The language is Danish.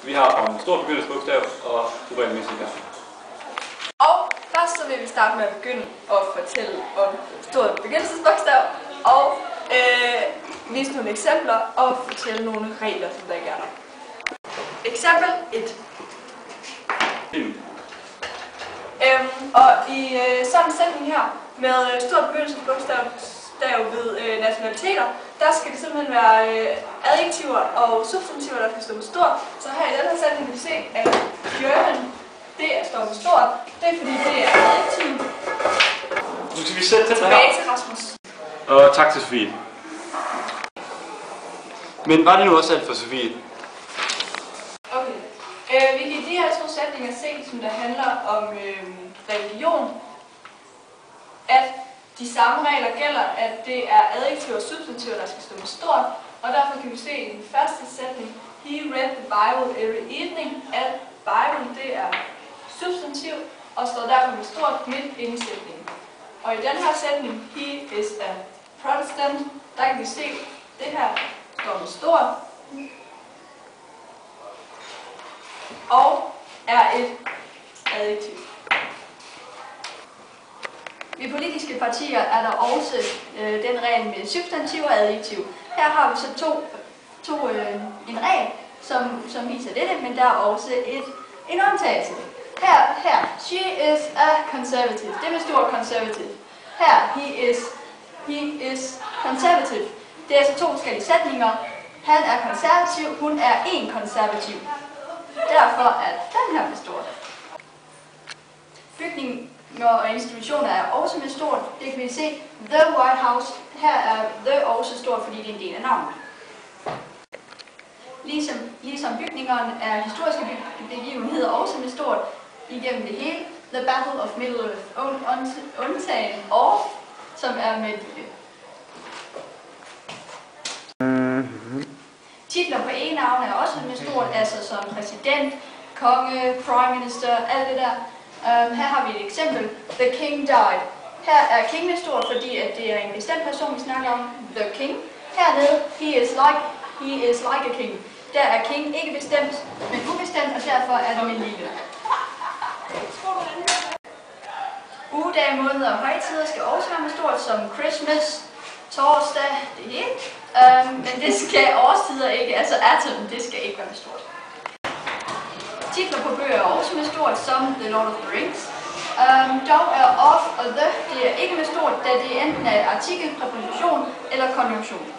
Vi har om stort begyndelsesbogstav og uregelmæssigt her. Og først så vil vi starte med at begynde at fortælle om stort begyndelsesbogstav og vise nogle eksempler og fortælle nogle regler, som der ikke er der. Eksempel 1. Og i sådan en sætning her med stort begyndelsesbogstav ved nationaliteter, der skal det simpelthen være adjektiver og substantiver, der skal stå med stort. Så her i den her sætning kan vi se, at German, det står med stort. Det er fordi, det er adjektiv. Nu skal vi sætte det tilbage til Rasmus. Og tak til Sofie. Men var det nu også alt for Sofie? Okay. Vi kan i de her to sætninger se, som der handler om religion, at de samme regler gælder, at det er adjektiver og substantiver, der skal stå med stort. Og derfor kan vi se i den første sætning, he read the Bible every evening, at Bible det er substantiv og står derfor med stort midt inde i sætningen. Og i den her sætning, he is a Protestant, der kan vi se, det her står med stort og er et adjektiv. I politiske partier er der også den regel med substantiv og adjektiv. Her har vi så en regel, som viser dette, men der er også en undtagelse. Her, she is a conservative. Det med stor conservative. Her, he is conservative. Det er altså to forskellige sætninger. Han er konservativ, hun er en konservativ. Derfor er den her med stort. Bygninger og institutioner er også med stort. Det kan vi se. The White House. Her er the også stort, fordi det er en del af navnet. Ligesom bygningerne er historiske begivenheder også med stort igennem det hele. The Battle of Middle Earth undtagen og som er med lille. Titler på e-navne er også med stort, altså som præsident, konge, prime minister, alt det der. Her har vi et eksempel. The king died. Her er king med stort, fordi at det er en bestemt person, vi snakker om. The king. Hernede, he is like a king. Der er king ikke bestemt, men ubestemt, og derfor er det med lille. Ugedage, måneder og højtider skal også være med stort, som Christmas, torsdag, det hele. Men det skal årstider ikke, altså autumn, det skal ikke være med stort. Titler på bøger er også med stort, som The Lord of the Rings. Dog er of og the, det er ikke med stort, da det enten er artikel, præposition eller konjunktion.